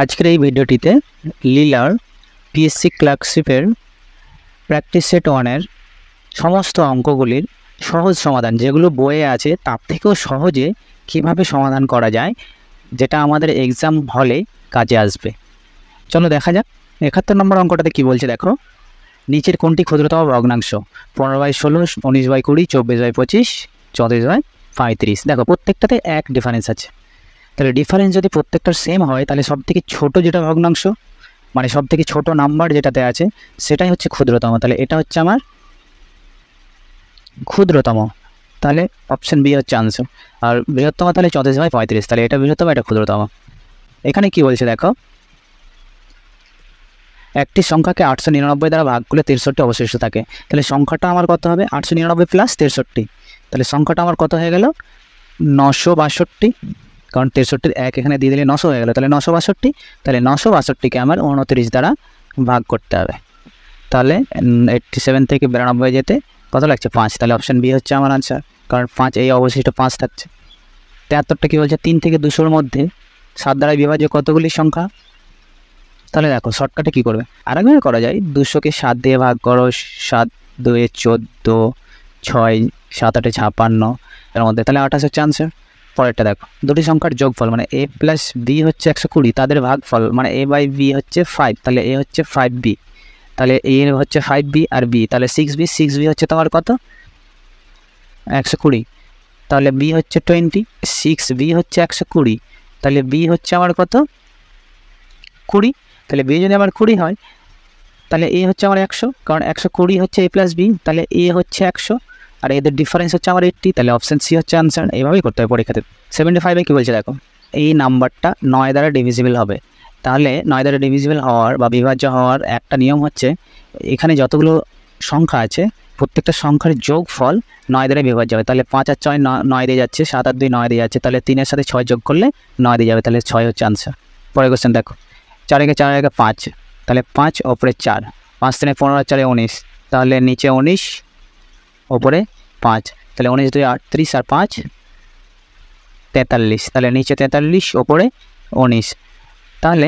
আজকের এই ভিডিওটিতে লিলার পিএসসি ক্লার্কশিপের প্র্যাকটিস সেট 1-এর সমস্ত অঙ্কগুলির সহজ সমাধান, যেগুলো বইয়ে আছে তার থেকেও সহজে কিভাবে সমাধান করা যায়, যেটা আমাদের এক্সাম হলে কাজে আসবে। চলো দেখা যাক। 71 নম্বর অঙ্কটাতে কি বলছে দেখো। নিচের কোনটি ক্ষুদ্রতম ভগ্নাংশ? 15/16, 19/20, 24/25, 34/35। দেখো প্রত্যেকটাতে এক ডিফারেন্স আছে। তাহলে ডিফারেন্স যদি প্রত্যেকটার সেম হয়, তাহলে সবথেকে ছোট যেটা ভগ্নাংশ, মানে সবথেকে ছোট নাম্বার যেটাতে আছে সেটাই হচ্ছে ক্ষুদ্রতম। তাহলে এটা হচ্ছে আমার ক্ষুদ্রতম, তাহলে অপশন বি হচ্ছে আনসার। আর বৃহত্তম তাহলে 34/35, তাহলে এটা বৃহত্তম, এটা ক্ষুদ্রতম। এখানে কি বলছে দেখো, একটি সংখ্যাকে 899 দ্বারা ভাগ করলে 63 অবশিষ্ট থাকে। তাহলে সংখ্যাটা আমার কত হবে? 899 প্লাস 63। তাহলে সংখ্যাটা আমার কত হয়ে গেল? 962। কারণ 63-র 1 এখানে দিয়ে দিলে 900 হয়ে গেল, তাহলে 962। তাহলে 962কে আমার 29 দ্বারা ভাগ করতে হবে। তাহলে 87 থেকে 92 যেতে কত লাগছে? 5। তাহলে অপশান বি হচ্ছে আমার আনসার, কারণ 5 এই অবশিষ্ট 5 থাকছে। 73টা কী বলছে? 3 থেকে 200-র মধ্যে 7 দ্বারা বিভাজ্য কতগুলি সংখ্যা? তাহলে দেখো শর্টকাটে কী করবে, আরেকভাবে করা যায়। 200কে 7 দিয়ে ভাগ করো, 7 2 14, 6 7 8 56 এর মধ্যে, তাহলে 28 হচ্ছে আনসার। পরেরটা দেখো, দুটি সংখ্যার যোগফল মানে a প্লাস বি হচ্ছে 120, তাদের ভাগফল মানে a বাই বি হচ্ছে 5, তাহলে a হচ্ছে 5b, তাহলে a হচ্ছে 5b আর b, তাহলে 6b হচ্ছে তোমার কত? 120। তাহলে b হচ্ছে 20, 6b হচ্ছে 120, তাহলে b হচ্ছে আমার কত? 20। তাহলে b যদি আমার 20 হয়, তাহলে a হচ্ছে আমার 100, কারণ 120 হচ্ছে a প্লাস বি, তাহলে a হচ্ছে 100 আর এদের ডিফারেন্স হচ্ছে আমার 80, তাহলে অপশান সি হচ্ছে আনসার। এইভাবেই করতে হবে পরীক্ষাতে। 75-এ কী বলছে দেখো, এই নাম্বারটা 9 দ্বারা ডিভিজিবল হবে। তাহলে 9 দ্বারা ডিভিজিবল হওয়ার বা বিভাজ্য হওয়ার একটা নিয়ম হচ্ছে, এখানে যতগুলো সংখ্যা আছে প্রত্যেকটা সংখ্যার যোগফল 9 দ্বারা বিভাজ্য হবে। তাহলে 5 আর 6 9 দিয়ে যাচ্ছে, 7 আর 2 9 দিয়ে যাচ্ছে, তাহলে 3-এর সাথে 6 যোগ করলে 9 দিয়ে যাবে, তাহলে 6 হচ্ছে আনসার। পরের কোশ্চেন দেখো, 4 একে 4 একে 5, তাহলে 5 ওপরে 4, 5 3 15 আর 4 19, তাহলে নিচে 19 ওপরে 5, তাহলে 19 2 38 আর 5 43, তাহলে নিচে 43 ওপরে 19, তাহলে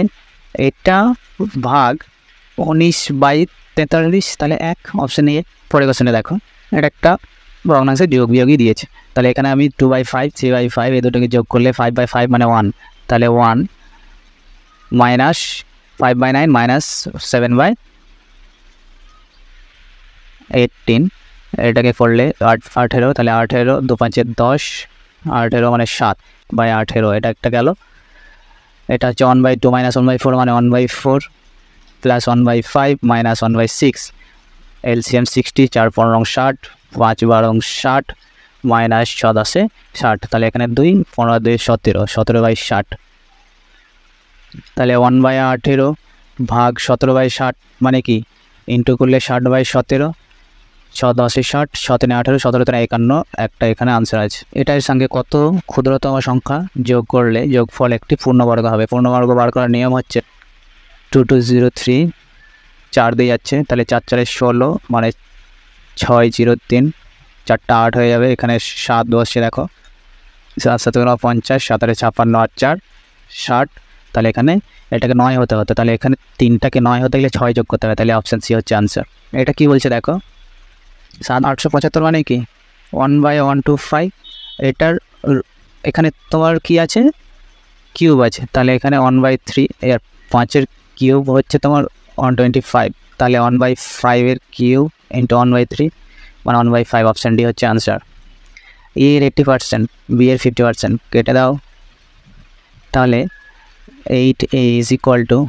এটা ভাগ 19/43, তাহলে 1, অপশান এ। পরের কোশ্চেনে দেখো, এটা একটা ভগ্নাংশের যোগ বিয়োগই দিয়েছে। তাহলে এখানে আমি 2/5 3/5 এই দুটোকে যোগ করলে 5/5 মানে 1, তাহলে 1 মাইনাস 5/9 মাইনাস 7/18, এটাকে করলে 18, তাহলে 18 2 5 10, 18 মানে 7/18, এটা একটা গেল। এটা হচ্ছে 1/2 মাইনাস 1/4 মানে 1/4 প্লাস 1/5 মাইনাস 1/6, এলসিএম 60, 4 15 60, 5 12 60 মাইনাস 6 10 60, তাহলে এখানে 2 15 2 17, 17/60, তাহলে 1/18 ভাগ 17/60 মানে কি ইন্টু করলে 60/17, 6 10 60, 17 18, 17 51, একটা এখানে আনসার আছে। এটার সঙ্গে কত ক্ষুদ্রতম সংখ্যা যোগ করলে যোগফল একটি পূর্ণবর্গ হবে? পূর্ণবর্গ বার করার নিয়ম হচ্ছে 2203, 4 দিয়ে যাচ্ছে, তাহলে 4 4 16 মানে 603, 4টা 8 হয়ে যাবে, এখানে 7 বসছে দেখো, 7 7 50, 7 8 56 আর 4 60, তাহলে এখানে এটাকে 9 হতে হতো, তাহলে এখানে 3টাকে 9 হতে গেলে 6 যোগ করতে হবে, তাহলে অপশান সি হচ্ছে আনসার। এটা কি বলছে দেখো, 7 875 মানে কি 1/125, এটার এখানে তোমার কি আছে? কিউব আছে, তাহলে এখানে 1/3, এর 5-এর কিউব হচ্ছে তোমার 125, তাহলে 1/5-এর কিউব ইন্টু 1/3 মানে 1/5, অপশান ডি হচ্ছে আনসার। এর 80%, বি এর 50% কেটে দাও, তাহলে 8a is equal to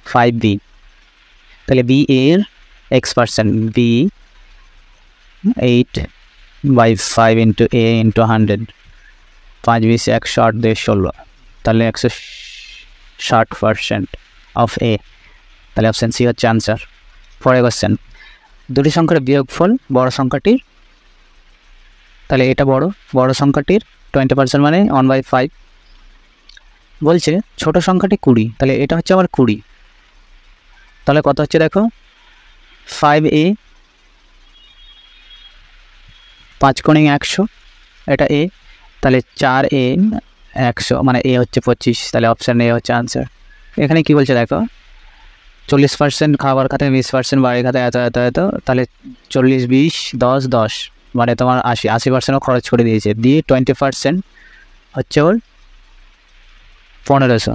5b, তাহলে বি এর x%, B 8/5 into a into 100, 5 20 100 8 2 16, তাহলে 160% অফ এ, তাহলে অপশান সি হচ্ছে আনসার। পরের কোশ্চেন, দুটি সংখ্যার বিয়োগফল বড় সংখ্যাটির, তাহলে এটা বড় সংখ্যাটির 20% মানে 1/5, বলছে ছোট সংখ্যাটি 20, তাহলে এটা হচ্ছে আমার 20, তাহলে কত হচ্ছে দেখো 5a 5 × 100, এটা a, তাহলে 4a 100 মানে a হচ্ছে 25, তাহলে অপশান এ হচ্ছে আনসার। এখানে কি বলছে দেখো, 40% খাবার খাতে, 20% বাড়ি খাতে, এত এত এত, তাহলে 40 20 10 10, মানে তোমার 80%ও খরচ করে দিয়েছে, দিয়ে 20% হচ্ছে ওর 1500।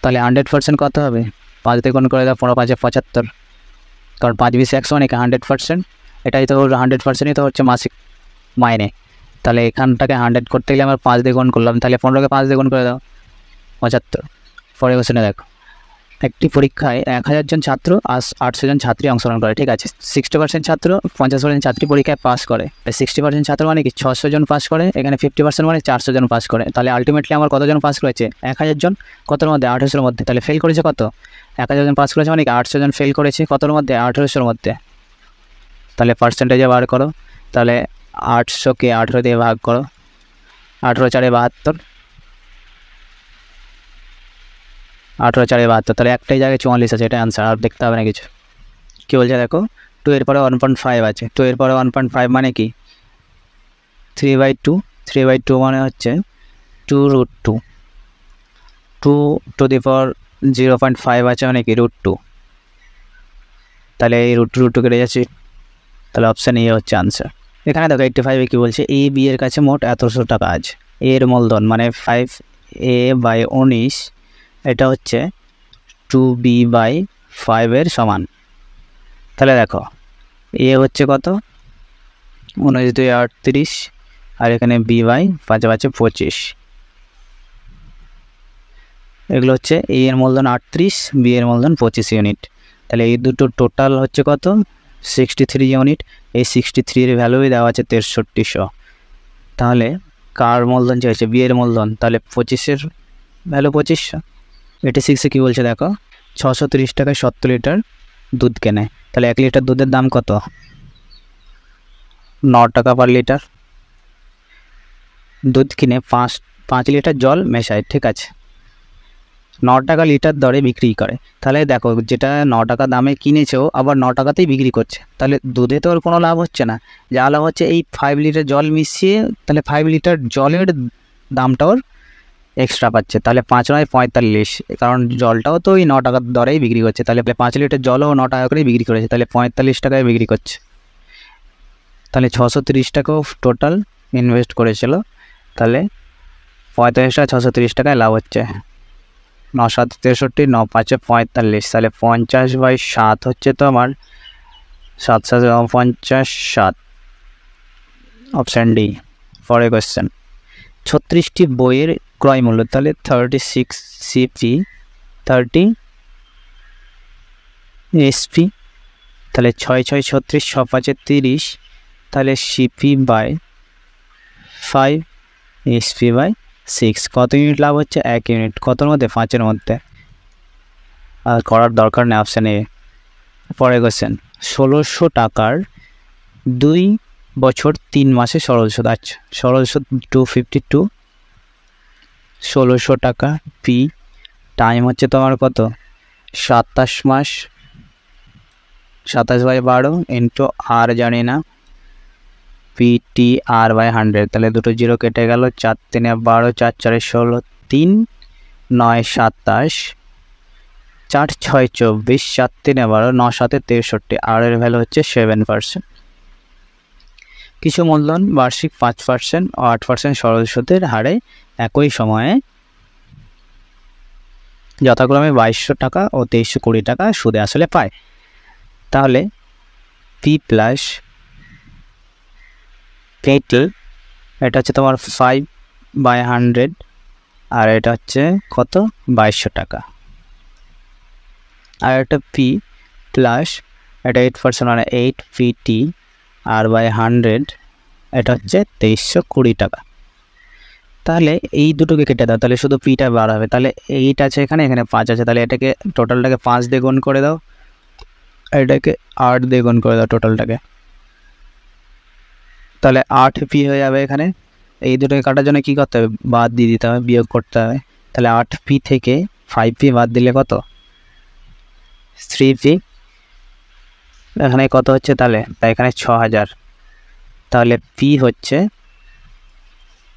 তাহলে 100% কত হবে, 5 দিয়ে গুণ করে দাও, 15 5 75, কারণ 5 20 100 মানে 100%, এটাই তো ওর 100%ই তো হচ্ছে মাসিক মাইনে। তাহলে এখানটাকে 100 করতে গেলে আমার 5 দিয়ে গুণ করলাম, তাহলে 15কে 5 দিয়ে গুণ করে দাও, 75। পরে কোশ্চেনে দেখো, একটি পরীক্ষায় 1000 জন ছাত্র আর 800 জন ছাত্রী অংশগ্রহণ করে, ঠিক আছে। 60% ছাত্র, 50% ছাত্রী পরীক্ষায় পাস করে। 60% ছাত্র মানে কি 600 জন পাস করে, এখানে 50% মানে 400 জন পাস করে। তাহলে আলটিমেটলি আমার কতজন পাস করেছে, 1000 জন, কতর মধ্যে 1800-এর মধ্যে। তাহলে ফেল করেছে কত, 1000 জন পাস করেছে মানে কি 800 জন ফেল করেছে, কতর মধ্যে, 1800-এর মধ্যে। তাহলে পার্সেন্টেজে বার করো, তাহলে 800কে 18 দিয়ে ভাগ করো, 18 4 72, 18 4 72, তাহলে একটাই জায়গায় 44 আছে, এটা অ্যান্সার, আর দেখতে হবে না কিছু। কী বলছে দেখো, 2 এর পরে 1.5 আছে, 2 এর পরে 1.5 মানে কি 3/2, 3/2 মানে হচ্ছে 2√2, 2 টু দি পাওয়ার 0.5 আছে মানে কি √2, তাহলে এই √2 কেটে যাচ্ছে, তাহলে অপশান এ হচ্ছে আনসার। এখানে দেখো 85-এ কী বলছে, এ বি এর কাছে মোট এতশো টাকা আছে, এর মূলধন মানে 5a/19, এটা হচ্ছে 2b/5 এর সমান। তাহলে দেখো এ হচ্ছে কত, 19 2 38, আর এখানে b/5 আছে 25, এগুলো হচ্ছে এ এর মূলধন 38, বি এর মূলধন 25 ইউনিট। তাহলে এই দুটো টোটাল হচ্ছে কত, 63 ইউনিট। এই 63 এর ভ্যালুই দেওয়া আছে 6300। তাহলে কার মূলধন চাইছে, বি এর মূলধন, তাহলে 25-এর ভ্যালু 2500। 86-এ কী বলছে দেখো, 630 টাকায় 70 লিটার দুধ কেনে, তাহলে 1 লিটার দুধের দাম কত, 9 টাকা পার লিটার। দুধ কিনে 5 লিটার জল মেশায়, ঠিক আছে, 9 টাকা লিটার দরে বিক্রি করে। তাহলে দেখো যেটা 9 টাকা দামে কিনেছেও আবার 9 টাকাতেই বিক্রি করছে, তাহলে দুধে তো ওর কোনো লাভ হচ্ছে না, যা লাভ হচ্ছে এই 5 লিটার জল মিশিয়ে, তাহলে 5 লিটার জলের দামটা ওর এক্সট্রা পাচ্ছে। তাহলে 5 9 45, কারণ জলটাও তো ওই 9 টাকার দরেই বিক্রি করছে, তাহলে 5 লিটার জলও 9 টাকা করেই বিক্রি করেছে, তাহলে 45 টাকায় বিক্রি করছে। তাহলে 630 টাকাও টোটাল ইনভেস্ট করেছিল, তাহলে 45 টাকা 630 টাকায় লাভ হচ্ছে। 9 7 63, 9 5 45, তাহলে 50/7 হচ্ছে তো আমার 7 7 50 7, অপশান ডি। পরে কোয়েশ্চেন, 36টি বইয়ের ক্রয় মূল্য, তাহলে 36 CP 30 SP, তাহলে 6 6 36, 6 5 30, তাহলে CP/5 SP/6, কত ইউনিট লাভ হচ্ছে, 1 ইউনিট, কতর মধ্যে, 5-এর মধ্যে। আর করার দরকার নেই, অপশান এ। পরে কোয়েশ্চেন, 1600 টাকার 2 বছর 3 মাসে সরল সুদ, আচ্ছা সরল সুদ 252, 1600 টাকা, পি টাইম হচ্ছে তোমার কত, 27 মাস, 27/12 ইন্টু আর জানি না, PTR/100, তাহলে দুটো জিরো কেটে গেল, 4 3 12, 4 4 16, 3 9 27, 4 6 24, 4 3 12, 9 7 63, আর এর ভ্যালু হচ্ছে 7%। কিছু মূলধন বার্ষিক 5% ও 8% সরল সুদের হারে একই সময়ে যথাক্রমে 2200 টাকা ও 2320 টাকা সুদে আসলে পায়। তাহলে পি প্লাস কেটল, এটা হচ্ছে তোমার 5/100, আর এটা হচ্ছে কত, 2200 টাকা। আর একটা পি প্লাস, এটা 8% মানে 8 PTR/100, এটা হচ্ছে 2320 টাকা। তাহলে এই দুটোকে কেটে দাও, তাহলে শুধু পিটা বার হবে। তাহলে 8 আছে এখানে, এখানে 5 আছে, তাহলে এটাকে টোটালটাকে 5 দিয়ে গুণ করে দাও, এটাকে 8 দিয়ে গুণ করে দাও টোটালটাকে, তাহলে 8 পি হয়ে যাবে। এখানে এই দুটোকে কাটার জন্য কী করতে হবে, বাদ দিয়ে দিতে হবে, বিয়োগ করতে হবে। তাহলে 8 পি থেকে 5 পি বাদ দিলে কত, 3 পি। এখানে কত হচ্ছে, তাহলে এখানে 6000, তাহলে পি হচ্ছে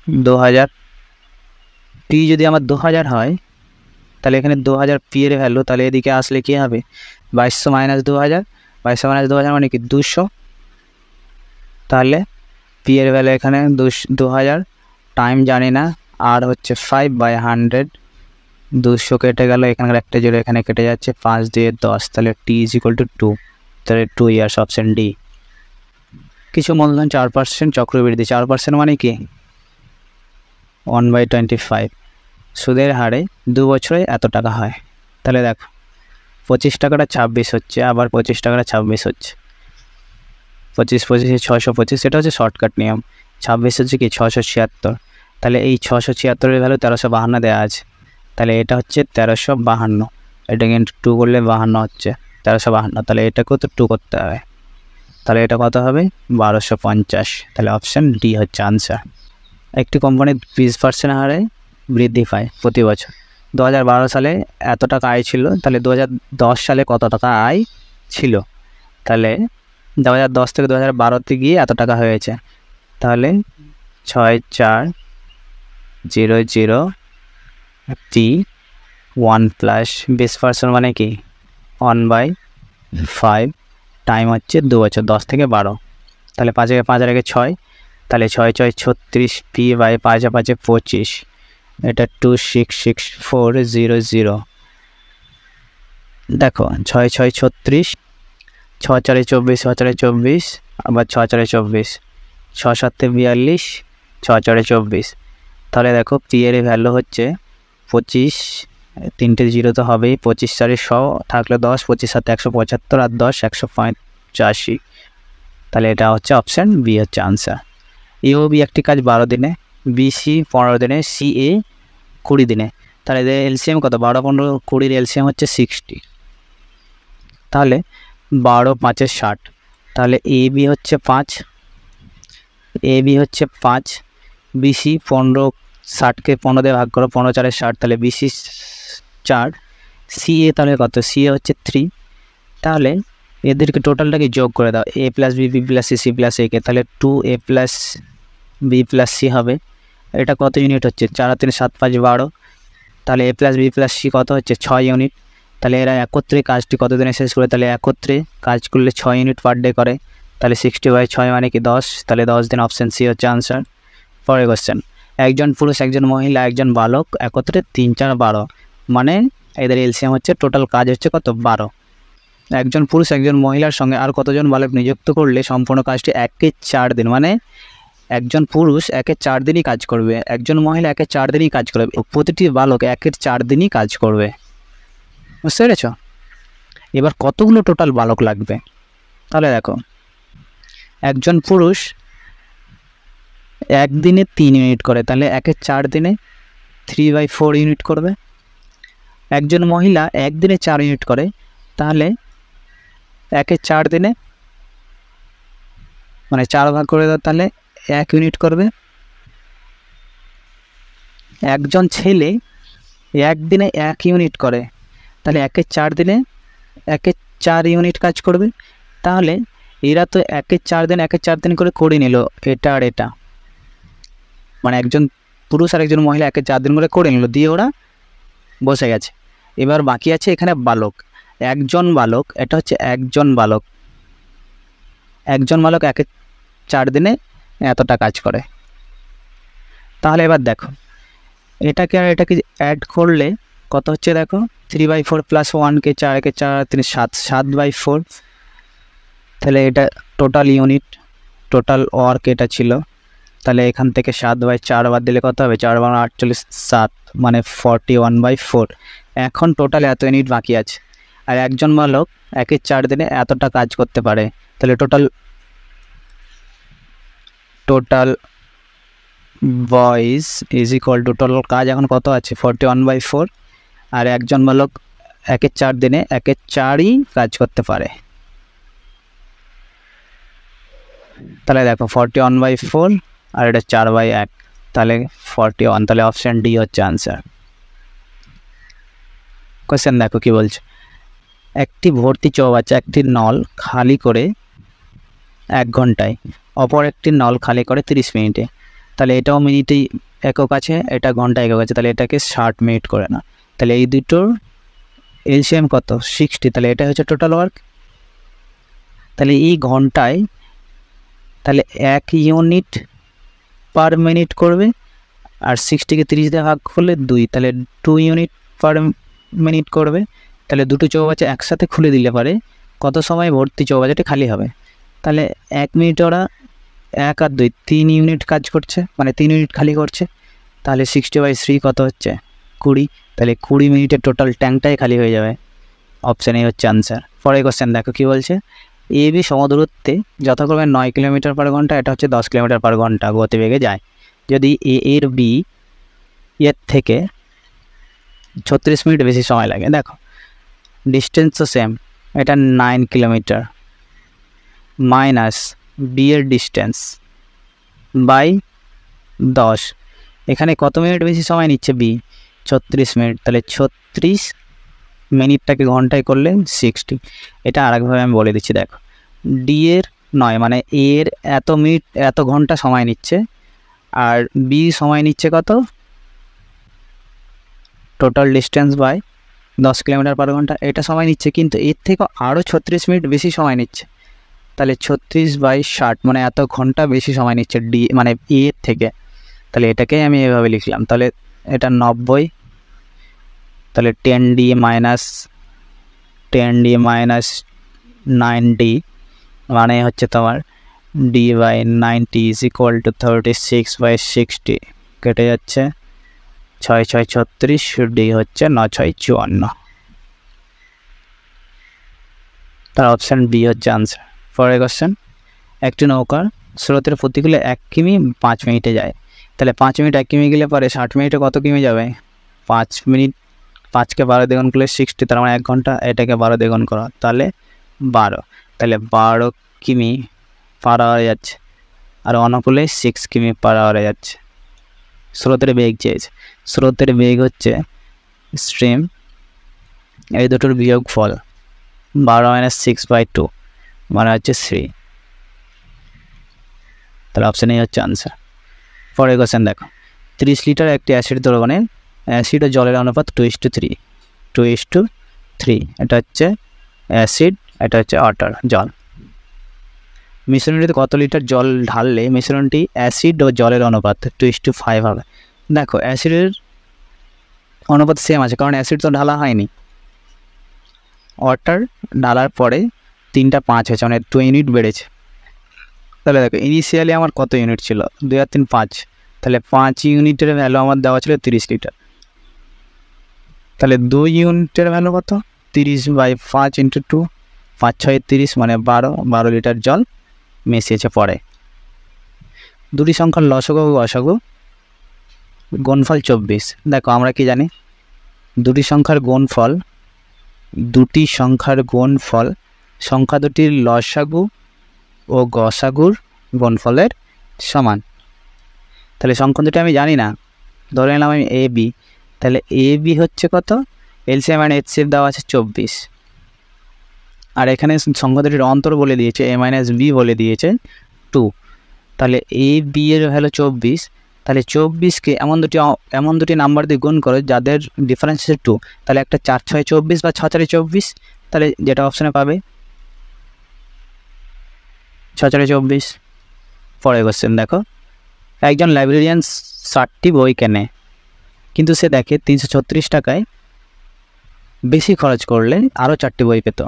2000। পি যদি আমার 2000 হয়, তাহলে এখানে 2000 পি এর ভ্যালু, তাহলে এদিকে আসলে কী হবে 2200 মাইনাস 2000, 2200 মাইনাস 2000 মানে কি 200, তাহলে পি এর ভ্যালু এখানে 2000, টাইম জানি না, আর হচ্ছে 5/100, 200 কেটে গেল, এখানকার একটা জিরো এখানে কেটে যাচ্ছে, 5 দিয়ে 10, তাহলে টি ইজ ইকুয়াল টু 2, তাহলে 2 ইয়ার্স, অপশন ডি। কিছু মূলধন 4% চক্রবৃদ্ধি, 4% মানে কি 1/25, সুদের হারে 2 বছরে এত টাকা হয়। তাহলে দেখো 25 টাকাটা 26 হচ্ছে, আবার 25 টাকাটা 26 হচ্ছে, 25 25 625, এটা হচ্ছে শর্টকাট নিয়ম। 26 হচ্ছে কি 676, তাহলে এই 676-এর ভ্যালু 1352 দেওয়া আছে, তাহলে এটা হচ্ছে 1352, এটা কিন্তু 2 করলে 52 হচ্ছে, 1352, তাহলে এটাকেও তো 2 করতে হবে, তাহলে এটা কত হবে 1250, তাহলে অপশান ডি হচ্ছে আনসার। একটি কোম্পানি 20% হারে বৃদ্ধি পায় প্রতি বছর। 2012 সালে এত টাকা আয় ছিল, তাহলে 2010 সালে কত টাকা আয় ছিল, তাহলে 2010 থেকে 2012-তে গিয়ে এত টাকা হয়েছে, তাহলে 6400T1 প্লাস 20% মানে কি 1/5, টাইম হচ্ছে 2 বছর, 10 থেকে 12, তাহলে 5 5 আর 6, তাহলে 6 6 36, পি বাই 5 5 25, এটা 266,400, দেখো 6 6 36, 6 4 24, 6 4 24, আবার 6 4 24, 6 7 42, 6 4 24, তাহলে দেখো পি এর ভ্যালু হচ্ছে 25, 3টে জিরো তো হবেই, 25 4 100 থাকলে 10, 25 7 175, আর 10 185, তাহলে এটা হচ্ছে অপশান বি হচ্ছে আনসার। এওবি একটি কাজ 12 দিনে, বিসি 15 দিনে, সিএ 20 দিনে, তাহলে এদের এলসিএম কত 12 15 20, এলসিএম হচ্ছে 60, তাহলে 12 5 60, তাহলে এ বি হচ্ছে 5, এ বি হচ্ছে 5, বিসি 15, 60কে 15 দিয়ে ভাগ করো, 15 4 60, তাহলে বিসি 4, সিএ তাহলে কত সিএ হচ্ছে 3, তাহলে এদেরকে টোটালটাকে যোগ করে দাও, a plus b, b plus c, c plus a কে, তাহলে 2a plus B plus C হবে, এটা কত ইউনিট হচ্ছে 4 3 7 5 12, তাহলে এ প্লাস বি প্লাস সি কত হচ্ছে 6 ইউনিট, তাহলে এরা একত্রে কাজটি কত দিনে শেষ করে, তাহলে একত্রে কাজ করলে 6 ইউনিট পার ডে করে, তাহলে 60/6 মানে কি 10, তাহলে 10 দিন, অপশান সি হচ্ছে আনসার। পরের কোশ্চেন, একজন পুরুষ একজন মহিলা একজন বালক একত্রে 3 4 12, মানে এদের এলসিএম হচ্ছে টোটাল কাজ হচ্ছে কত 12, একজন পুরুষ একজন মহিলার সঙ্গে আর কতজন বালক নিযুক্ত করলে সম্পূর্ণ কাজটি 1 4 দিন, মানে একজন পুরুষ 1 4 দিনই কাজ করবে, একজন মহিলা 1 4 দিনই কাজ করবে, প্রতিটি বালক 1 4 দিনই কাজ করবে, বুঝতে পেরেছ? এবার কতগুলো টোটাল বালক লাগবে, তাহলে দেখো একজন পুরুষ একদিনে 3 ইউনিট করে, তাহলে 1 4 দিনে 3/4 ইউনিট করবে, একজন মহিলা একদিনে 4 ইউনিট করে, তাহলে 1 4 দিনে মানে 4 ভাগ করে দাও, তাহলে 1 ইউনিট করবে, একজন ছেলে একদিনে 1 ইউনিট করে, তাহলে 1 4 দিনে 1 4 ইউনিট কাজ করবে, তাহলে এরা তো 1 4 দিন 1 4 দিন করে করে নিল, এটা আর এটা, মানে একজন পুরুষ আর একজন মহিলা 1 4 দিন করে করে নিল, দিয়ে ওরা বসে গেছে। এবার বাকি আছে এখানে বালক, একজন বালক, এটা হচ্ছে একজন বালক 1 4 দিনে এতটা কাজ করে, তাহলে এবার দেখো এটাকে আর এটাকে অ্যাড করলে কত হচ্ছে, দেখো 3/4 প্লাস 1কে 4 কে 4 3 7, 7/4, তাহলে এটা টোটাল ইউনিট টোটাল ওয়ার্ক এটা ছিল, তাহলে এখান থেকে 7/4 বাদ দিলে কত হবে 4 × 48 7, মানে 41/4, এখন টোটাল এত ইউনিট বাকি আছে, আর একজন বালক 1 4 দিনে এতটা কাজ করতে পারে, তাহলে total boys is equal to total কাজ এখন কত আছে 41/4, আর একজন বালক 1 4 দিনে 1 4ই কাজ করতে পারে, তাহলে দেখো 41/4 আর এটা 4/1, তাহলে 41, তাহলে অপশান ডি হচ্ছে আনসার। কোশ্চেন দেখো কি বলছে, একটি ভর্তি চৌবাচ্চা একটি নল খালি করে 1 ঘন্টায়, অপর একটি নল খালি করে 30 মিনিটে, তাহলে এটাও মিনিটেই একক আছে, এটা ঘন্টা একক আছে, তাহলে এটাকে 60 মিনিট করে না, তাহলে এই দুটোর এলসিএম কত 60, তাহলে এটা হচ্ছে টোটাল ওয়ার্ক। তাহলে এই ঘন্টায় তাহলে 1 ইউনিট পার মিনিট করবে, আর 60কে 30 দিয়ে ভাগ করলে 2, তাহলে 2 ইউনিট পার মিনিট করবে। তাহলে দুটো চৌবাচ্চা একসাথে খুলে দিলে পারে কত সময় ভর্তি চৌবাচ্চাটি খালি হবে। তাহলে 1 মিনিটে ওরা 1 আর 2 3 ইউনিট কাজ করছে, মানে 3 ইউনিট খালি করছে। তাহলে 60/3 কত হচ্ছে 20, তাহলে 20 মিনিটের টোটাল ট্যাঙ্কটাই খালি হয়ে যাবে। অপশান এই হচ্ছে আনসার। পরের কোশ্চেন দেখো কী বলছে, এ বি সমদূরত্বে যথাক্রমে 9 কিলোমিটার পার ঘন্টা, এটা হচ্ছে 10 কিলোমিটার পার ঘন্টা গতিবেগে যায়। যদি এ এর বি এর থেকে 36 মিনিট বেশি সময় লাগে। দেখো ডিস্টেন্স তো সেম, এটা 9 কিলোমিটার মাইনাস বি এর ডিস্টেন্স বাই 10, এখানে কত মিনিট বেশি সময় নিচ্ছে বি 36 মিনিট, তাহলে 36 মিনিটটাকে ঘন্টায় করলে 60। এটা আরেকভাবে আমি বলে দিচ্ছি, দেখো ডি এর 9 মানে এর এত মিনিট এত ঘন্টা সময় নিচ্ছে, আর বি সময় নিচ্ছে কত total distance by 10 kilometre per ঘন্টা, এটা সময় নিচ্ছে, কিন্তু এর থেকে আরও 36 মিনিট বেশি সময় নিচ্ছে। তাহলে 36/60 মানে এত ঘন্টা বেশি সময় নিচ্ছে ডি মানে এর থেকে। তাহলে এটাকেই আমি এভাবে লিখলাম। তাহলে এটা 90, তাহলে 10D মাইনাস 9D মানে হচ্ছে তোমার D/90 ইজ ইকুয়াল টু 36/60, কেটে যাচ্ছে 6 6 36, ডি হচ্ছে 9 6 54। তার অপশান বি হচ্ছে আনসার। পরের কোশ্চেন, একটি নৌকার স্রোতের প্রতিকূলে 1 কিমি 5 মিনিটে যায়। তাহলে 5 মিনিট 1 কিমি গেলে পরে 60 মিনিটে কত কিমি যাবে, 5 মিনিট 5কে 12 দ্বিগুণ করলে 60, তার মানে 1 ঘন্টা, এটাকে 12 দ্বিগুণ করা তাহলে 12, তাহলে 12 কিমি পার আওয়ারে যাচ্ছে, আর অনুকূলে 6 কিমি পার আওয়ারে যাচ্ছে। স্রোতের বেগ চেয়েছে, স্রোতের বেগ হচ্ছে স্ট্রিম এই দুটোর বিয়োগ ফল 12 - 6/2 মানে হচ্ছে 3, তাহলে অপশান এই হচ্ছে আনসার। পরের কোশ্চেন দেখো, 30 লিটার একটি অ্যাসিড দ্রবণে অ্যাসিড ও জলের অনুপাত 2:3, 2:3, এটা হচ্ছে অ্যাসিড, এটা হচ্ছে ওয়াটার জল। মিশ্রণটিতে কত লিটার জল ঢাললে মিশ্রণটি অ্যাসিড ও জলের অনুপাত 2:5 হবে। দেখো অ্যাসিডের অনুপাত সেম আছে, কারণ অ্যাসিড তো ঢালা হয়নি, ওয়াটার ঢালার পরে 3টা 5 হয়েছে, মানে 2 ইউনিট বেড়েছে। তাহলে দেখো ইনিশিয়ালি আমার কত ইউনিট ছিল 2 আর 3 5, তাহলে 5 ইউনিটের ভ্যালু আমার দেওয়া ছিল 30 লিটার, তাহলে 2 ইউনিটের ভ্যালু কত 30/5 × 2, 5 6 30 মানে 12 লিটার জল মিশিয়েছে। পরে দুটি সংখ্যার লসাগু ও গসাগু গুণফল 24। দেখো আমরা কি জানি, দুটি সংখ্যার গুণফল সংখ্যা দুটির লসাগু ও গসাগুর গুণফলের সমান। তাহলে সংখ্যা দুটি আমি জানি না, ধরে নিলাম আমি এ বি, তাহলে এ বি হচ্ছে কত, এলসিএম অ্যান্ড এইচসিএফ দেওয়া আছে 24, আর এখানে সংখ্যা দুটির অন্তর বলে দিয়েছে a - b বলে দিয়েছে 2, তাহলে এ বি এর ভ্যালু 24, তাহলে 24কে এমন দুটি নাম্বার দিয়ে গুণ করো যাদের ডিফারেন্স হচ্ছে 2, তাহলে একটা 4 6 24 বা 6 4 24, তাহলে যেটা অপশানে পাবে 6 4 24। পরের কোশ্চেন দেখো, একজন লাইব্রেরিয়ান 60টি বই কেনে, কিন্তু সে দেখে 336 টাকায় বেশি খরচ করলে আরও 4টি বই পেত,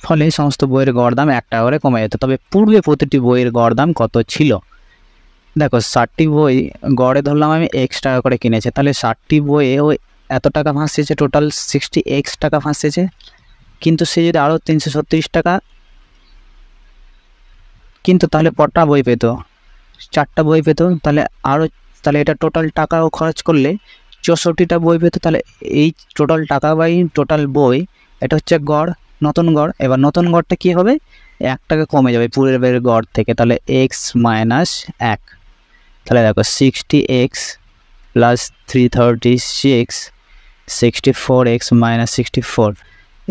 ফলে সমস্ত বইয়ের গড় দাম 1 টাকা করে কমে যেত। তবে পূর্বে প্রতিটি বইয়ের গড় দাম কত ছিল। দেখো 60টি বই গড়ে ধরলাম আমি x টাকা করে কিনেছে, তাহলে 60টি বইয়ে ওই এত টাকা ভাসছে, টোটাল 60x টাকা ভাসছে, কিন্তু সে যদি আরও 336 টাকা কিন্তু তাহলে কটা বই পেত, 4টা বই পেত, তাহলে এটা টোটাল টাকাও খরচ করলে 64টা বই পেত। তাহলে এই টোটাল টাকা বাই টোটাল বই, এটা হচ্ছে গড়, নতুন গড়। এবার নতুন গড়টা কী হবে, 1 টাকা কমে যাবে পূর্বের গড় থেকে, তাহলে x - 1, তাহলে দেখো 60x + 336 64x - 64,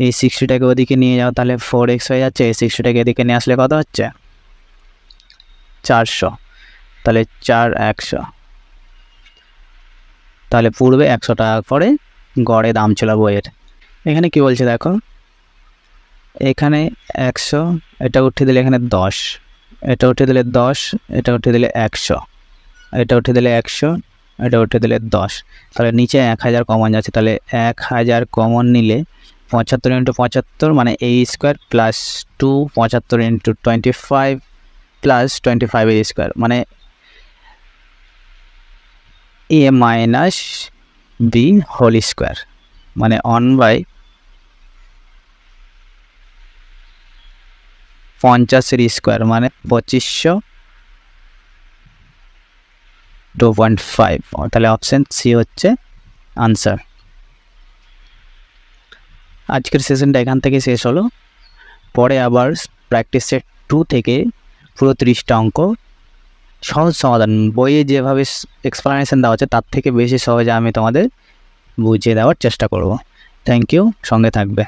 এই 60টাকে ওদিকে নিয়ে যাও, তাহলে 4x হয়ে যাচ্ছে, এই 60টাকে এদিকে নিয়ে আসলে কত হচ্ছে 400, তাহলে 4 100, তাহলে পূর্বে 100 টাকা করে গড়ে দাম ছিল বইয়ের। এখানে কি বলছে দেখো, এখানে 100, এটা উঠিয়ে দিলে এখানে 10, এটা উঠিয়ে দিলে 10, এটা উঠিয়ে দিলে 100, এটা উঠিয়ে দিলে 100, এটা উঠিয়ে দিলে 10, তাহলে নিচে 1000 কমন যাচ্ছে। তাহলে 1000 কমন নিলে 75 × 75 মানে a square plus 2, 75 × 25 plus 25 a square মানে a minus b whole square মানে 1/50 স্কোয়ার মানে 2500 2.5। তাহলে অপশান সি হচ্ছে আনসার। আজকের সেশনটা এখান থেকে শেষ হলো। পরে আবার প্র্যাকটিস সেট 2 থেকে পুরো 30টা অঙ্ক সহজ সমাধান, বইয়ে যেভাবে এক্সপ্লানেশন দেওয়া হচ্ছে তার থেকে বেশি সহজে আমি তোমাদের বুঝিয়ে দেওয়ার চেষ্টা করব। থ্যাংক ইউ, সঙ্গে থাকবে।